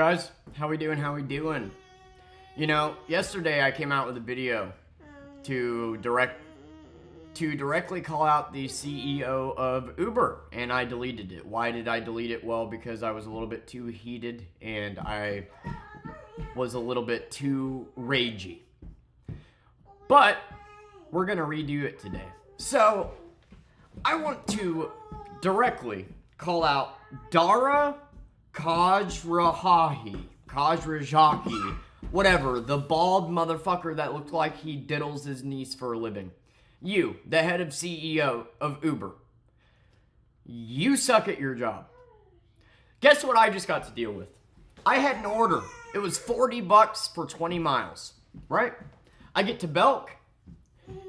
Guys, how we doing? Yesterday I came out with a video to directly call out the CEO of Uber, and I deleted it. Why did I delete it? Well, because I was a little bit too heated and I was a little bit too ragey. But we're gonna redo it today. So I want to directly call out Dara Khosrowshahi, whatever, the bald motherfucker that looked like he diddles his niece for a living. You, the head of CEO of Uber, you suck at your job. Guess what I just got to deal with? I had an order. It was $40 for 20 miles, right? I get to Belk,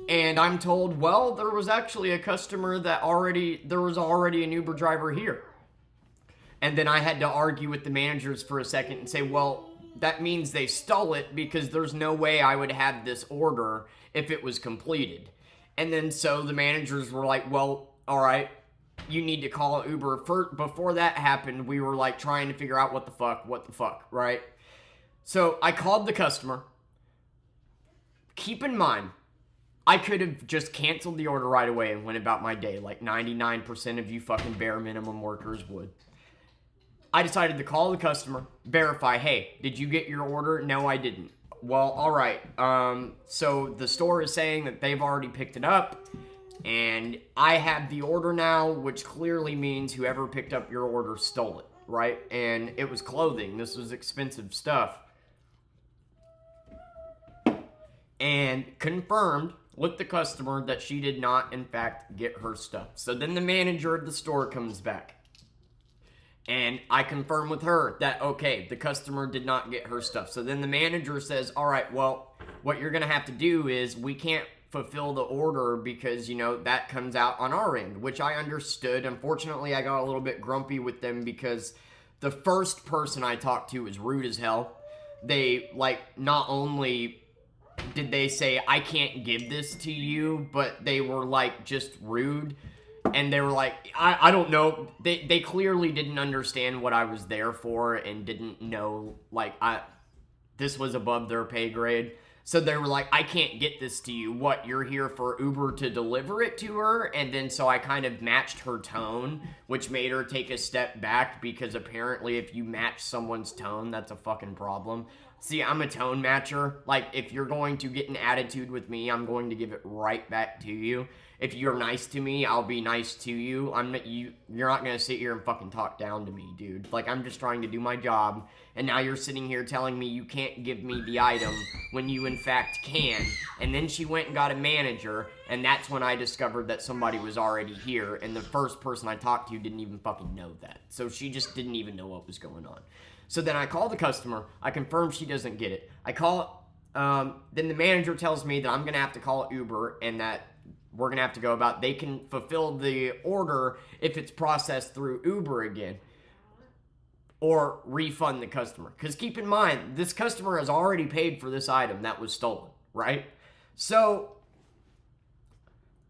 and I'm told, well, there was actually a customer there was already an Uber driver here. And then I had to argue with the managers for a second and say, well, that means they stole it because there's no way I would have this order if it was completed. And then so the managers were like, well, all right, you need to call Uber. Before that happened, we were like trying to figure out what the fuck, right? So I called the customer. Keep in mind, I could have just canceled the order right away and went about my day like 99% of you fucking bare minimum workers would. I decided to call the customer, verify, hey, did you get your order? No, I didn't. Well, all right. So the store is saying that they've already picked it up, and I have the order now, which clearly means whoever picked up your order stole it, right? And it was clothing. This was expensive stuff. And confirmed with the customer that she did not, in fact, get her stuff. So then the manager of the store comes back. And I confirm with her that, okay, the customer did not get her stuff. So then the manager says, all right, well, what you're going to have to do is we can't fulfill the order because, that comes out on our end, which I understood. Unfortunately, I got a little bit grumpy with them because the first person I talked to was rude as hell. They, not only did they say, I can't give this to you, but they were, just rude. And they were like, I don't know. They clearly didn't understand what I was there for and didn't know, this was above their pay grade. So they were like, I can't get this to you. What, you're here for Uber to deliver it to her? And then so I kind of matched her tone, which made her take a step back because apparently if you match someone's tone, that's a fucking problem. See, I'm a tone matcher. If you're going to get an attitude with me, I'm going to give it right back to you. If you're nice to me, I'll be nice to you. You're not going to sit here and fucking talk down to me, dude. I'm just trying to do my job, and now you're sitting here telling me you can't give me the item when you in fact can. And then she went and got a manager, and that's when I discovered that somebody was already here, and the first person I talked to didn't even fucking know that. So she just didn't even know what was going on. So then I call the customer. I confirm she doesn't get it. I call, then the manager tells me that I'm going to have to call Uber and that we're going to have to go about, they can fulfill the order if it's processed through Uber again or refund the customer. Because keep in mind, this customer has already paid for this item that was stolen, right? So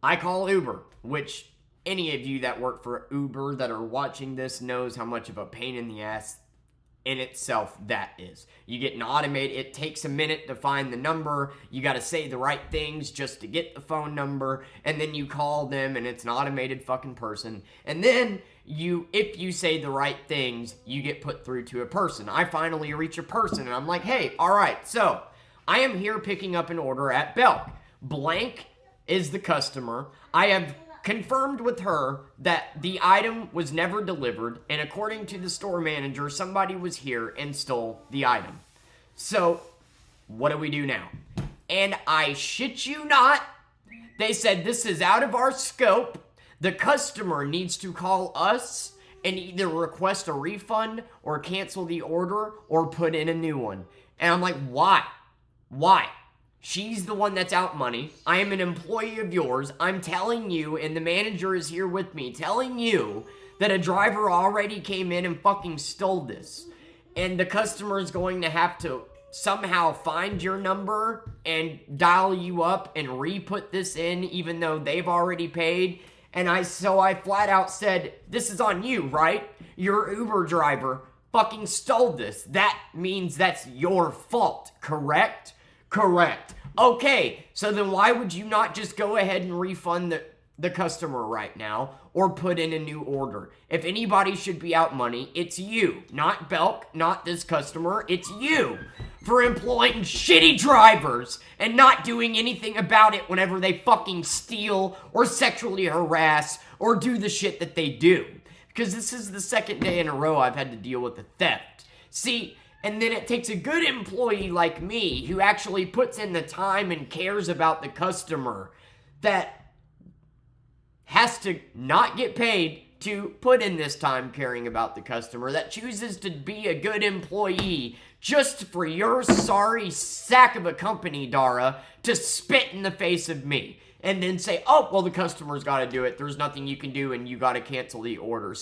I call Uber, which any of you that work for Uber that are watching this knows how much of a pain in the ass in itself that is. You get an automated, it takes a minute to find the number, you got to say the right things just to get the phone number, and then you call them and it's an automated fucking person, and then if you say the right things, you get put through to a person. I finally reach a person and I'm like, hey, all right, so I am here picking up an order at Belk. Blank is the customer. I have confirmed with her that the item was never delivered, and according to the store manager, somebody was here and stole the item. So, what do we do now? And I shit you not, they said this is out of our scope. The customer needs to call us and either request a refund or cancel the order or put in a new one. And I'm like, why? Why? She's the one that's out money. I am an employee of yours. I'm telling you, and the manager is here with me, telling you that a driver already came in and fucking stole this. And the customer is going to have to somehow find your number and dial you up and re-put this in even though they've already paid. And so I flat out said, this is on you, right? You're an Uber driver. fucking stole this. That means that's your fault, correct? Correct. Okay, so then why would you not just go ahead and refund the customer right now or put in a new order? If anybody should be out money, it's you. Not Belk, not this customer, it's you. For employing shitty drivers and not doing anything about it whenever they fucking steal or sexually harass or do the shit that they do. Because this is the second day in a row I've had to deal with the theft. See, and then it takes a good employee like me who actually puts in the time and cares about the customer that has to not get paid to put in this time caring about the customer, that chooses to be a good employee just for your sorry sack of a company, Dara, to spit in the face of me and then say, oh, well, the customer's got to do it. There's nothing you can do and you got to cancel the order.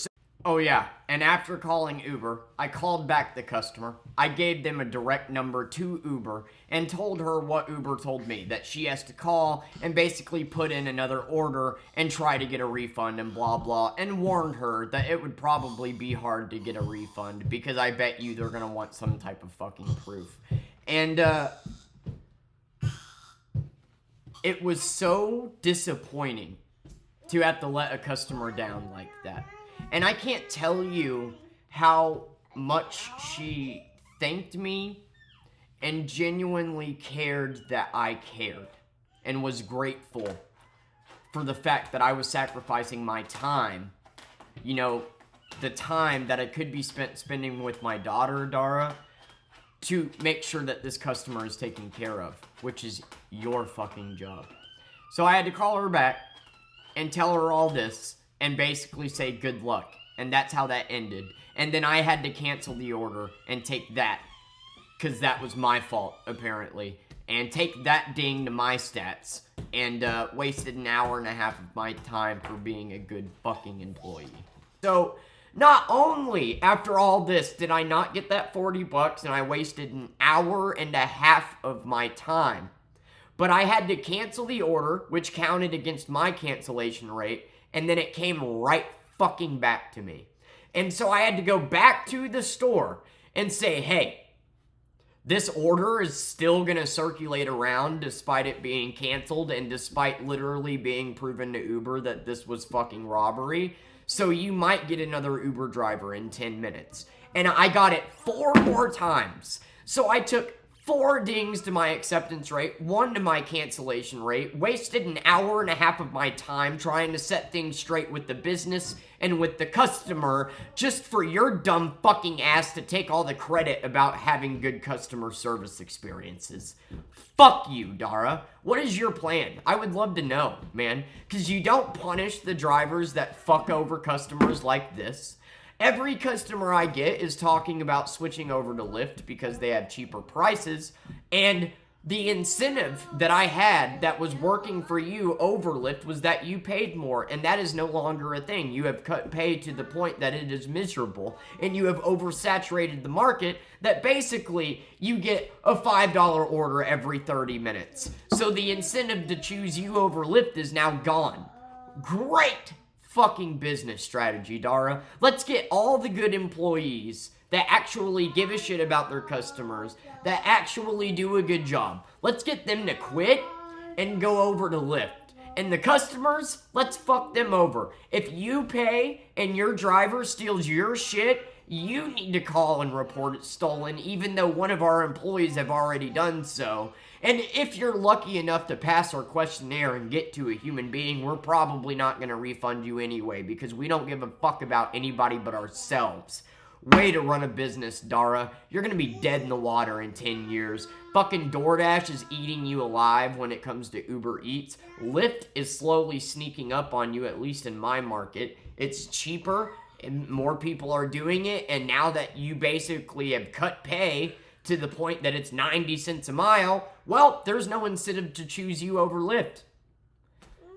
Oh yeah, and after calling Uber, I called back the customer. I gave them a direct number to Uber and told her what Uber told me, that she has to call and basically put in another order and try to get a refund and blah blah, and warned her that it would probably be hard to get a refund because I bet you they're gonna want some type of fucking proof. And it was so disappointing to have to let a customer down like that. And I can't tell you how much she thanked me and genuinely cared that I cared and was grateful for the fact that I was sacrificing my time. You know, the time that I could be spending with my daughter, Dara, to make sure that this customer is taken care of, which is your fucking job. So I had to call her back and tell her all this and basically say good luck. And that's how that ended. And then I had to cancel the order and take that, because that was my fault, apparently. And take that ding to my stats. And wasted an hour and a half of my time for being a good fucking employee. So, not only after all this did I not get that $40 and I wasted an hour and a half of my time, but I had to cancel the order, which counted against my cancellation rate, and then it came right fucking back to me. And so I had to go back to the store and say, hey, this order is still going to circulate around despite it being canceled and despite literally being proven to Uber that this was fucking robbery. So you might get another Uber driver in 10 minutes. And I got it 4 more times. So I took 4 dings to my acceptance rate, 1 to my cancellation rate, wasted an hour and a half of my time trying to set things straight with the business and with the customer just for your dumb fucking ass to take all the credit about having good customer service experiences. Fuck you, Dara. What is your plan? I would love to know, man, because you don't punish the drivers that fuck over customers like this. Every customer I get is talking about switching over to Lyft because they have cheaper prices, and the incentive that I had that was working for you over Lyft was that you paid more, and that is no longer a thing. You have cut pay to the point that it is miserable, and you have oversaturated the market that basically you get a $5 order every 30 minutes. So the incentive to choose you over Lyft is now gone. Great fucking business strategy, Dara. Let's get all the good employees that actually give a shit about their customers, that actually do a good job. Let's get them to quit and go over to Lyft. And the customers, let's fuck them over. If you pay and your driver steals your shit, you need to call and report it stolen, even though one of our employees have already done so. And if you're lucky enough to pass our questionnaire and get to a human being, we're probably not going to refund you anyway, because we don't give a fuck about anybody but ourselves. Way to run a business, Dara. You're going to be dead in the water in 10 years. Fucking DoorDash is eating you alive when it comes to Uber Eats. Lyft is slowly sneaking up on you, at least in my market. It's cheaper, and more people are doing it, and now that you basically have cut pay to the point that it's 90 cents a mile, well, there's no incentive to choose you over Lyft.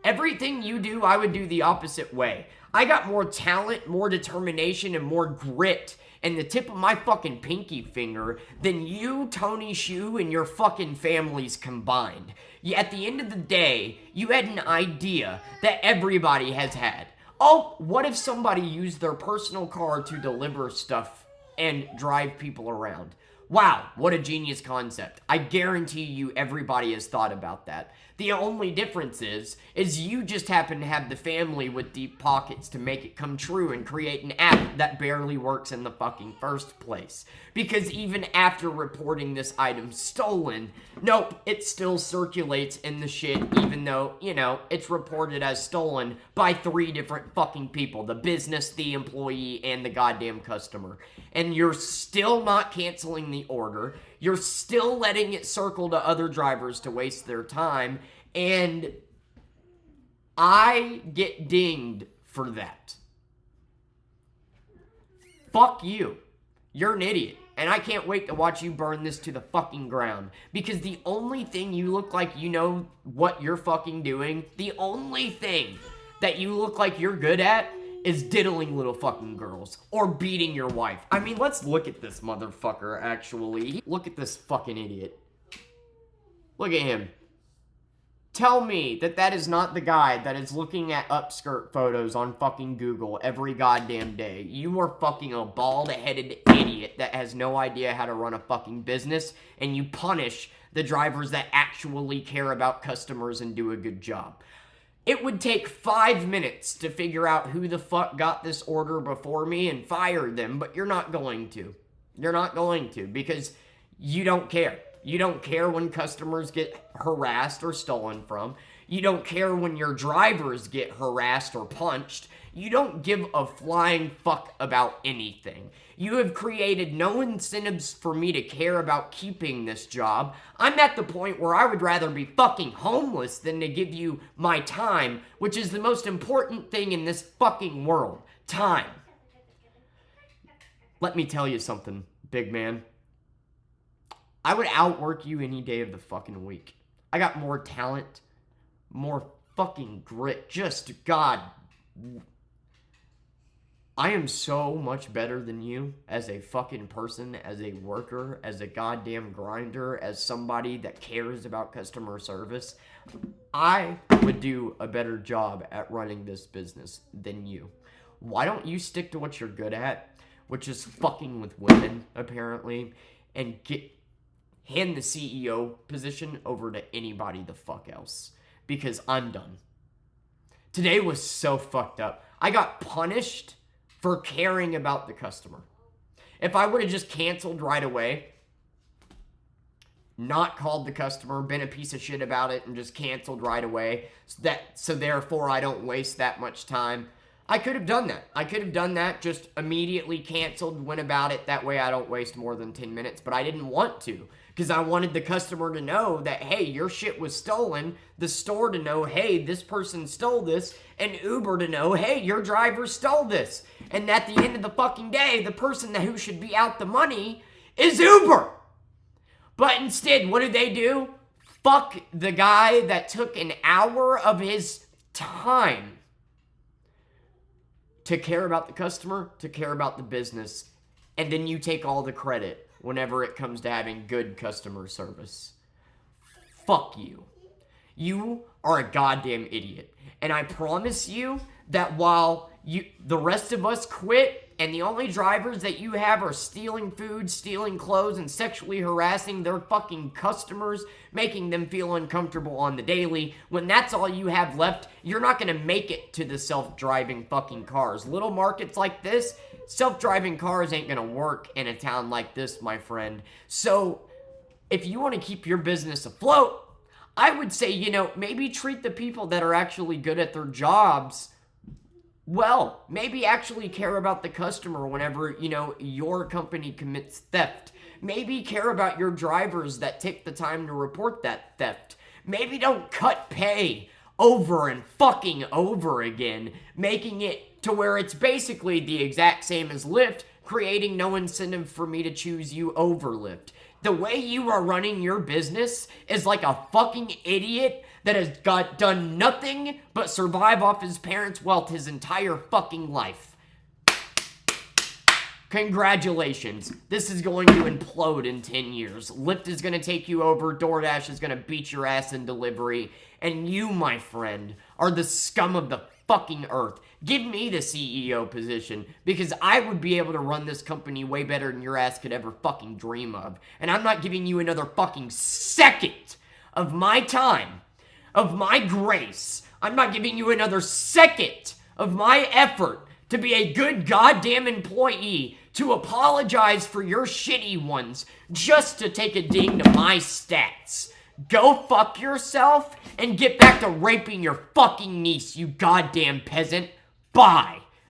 Everything you do, I would do the opposite way. I got more talent, more determination, and more grit in the tip of my fucking pinky finger than you, Tony Shu, and your fucking families combined. At the end of the day, you had an idea that everybody has had. Oh, what if somebody used their personal car to deliver stuff and drive people around. Wow, what a genius concept. I guarantee you everybody has thought about that. The only difference is you just happen to have the family with deep pockets to make it come true and create an app that barely works in the fucking first place. Because even after reporting this item stolen, nope, it still circulates in the shit even though, you know, it's reported as stolen by 3 different fucking people. The business, the employee, and the goddamn customer. And you're still not canceling the order. You're still letting it circle to other drivers to waste their time. And I get dinged for that. Fuck you. You're an idiot. And I can't wait to watch you burn this to the fucking ground. Because the only thing you look like you know what you're fucking doing, the only thing that you look like you're good at is diddling little fucking girls. Or beating your wife. I mean, let's look at this motherfucker, actually. Look at this fucking idiot. Look at him. Tell me that that is not the guy that is looking at upskirt photos on fucking Google every goddamn day. You are fucking a bald-headed idiot that has no idea how to run a fucking business, and you punish the drivers that actually care about customers and do a good job. It would take 5 minutes to figure out who the fuck got this order before me and fire them, but you're not going to. You're not going to, because you don't care. You don't care when customers get harassed or stolen from. You don't care when your drivers get harassed or punched. You don't give a flying fuck about anything. You have created no incentives for me to care about keeping this job. I'm at the point where I would rather be fucking homeless than to give you my time, which is the most important thing in this fucking world. Time. Let me tell you something, big man. I would outwork you any day of the fucking week. I got more talent, more fucking grit. Just, God, I am so much better than you as a fucking person, as a worker, as a goddamn grinder, as somebody that cares about customer service. I would do a better job at running this business than you. Why don't you stick to what you're good at, which is fucking with women, apparently, and hand the CEO position over to anybody the fuck else. Because I'm done. Today was so fucked up. I got punished for caring about the customer. If I would have just canceled right away, not called the customer, been a piece of shit about it, and just canceled right away, so therefore I don't waste that much time, I could have done that. I could have done that, just immediately canceled, went about it. That way I don't waste more than 10 minutes, but I didn't want to. Because I wanted the customer to know that, hey, your shit was stolen. The store to know, hey, this person stole this. And Uber to know, hey, your driver stole this. And at the end of the fucking day, the person who should be out the money is Uber. But instead, what did they do? Fuck the guy that took an hour of his time to care about the customer, to care about the business. And then you take all the credit whenever it comes to having good customer service. Fuck you. You are a goddamn idiot. And I promise you that while the rest of us quit and the only drivers that you have are stealing food, stealing clothes, and sexually harassing their fucking customers, making them feel uncomfortable on the daily, when that's all you have left, you're not going to make it to the self-driving fucking cars. Little markets like this, self-driving cars ain't gonna work in a town like this, my friend. So, if you want to keep your business afloat, I would say, you know, maybe treat the people that are actually good at their jobs well. Maybe actually care about the customer whenever, you know, your company commits theft. Maybe care about your drivers that take the time to report that theft. Maybe don't cut pay over and fucking over again, making it to where it's basically the exact same as Lyft, creating no incentive for me to choose you over Lyft. The way you are running your business is like a fucking idiot that has done nothing but survive off his parents' wealth his entire fucking life. Congratulations. This is going to implode in 10 years. Lyft is going to take you over. DoorDash is going to beat your ass in delivery. And you, my friend, are the scum of the fucking earth. Give me the CEO position, because I would be able to run this company way better than your ass could ever fucking dream of. And I'm not giving you another fucking second of my time, of my grace. I'm not giving you another second of my effort to be a good goddamn employee, to apologize for your shitty ones, just to take a ding to my stats. Go fuck yourself and get back to raping your fucking niece, you goddamn peasant. Bye.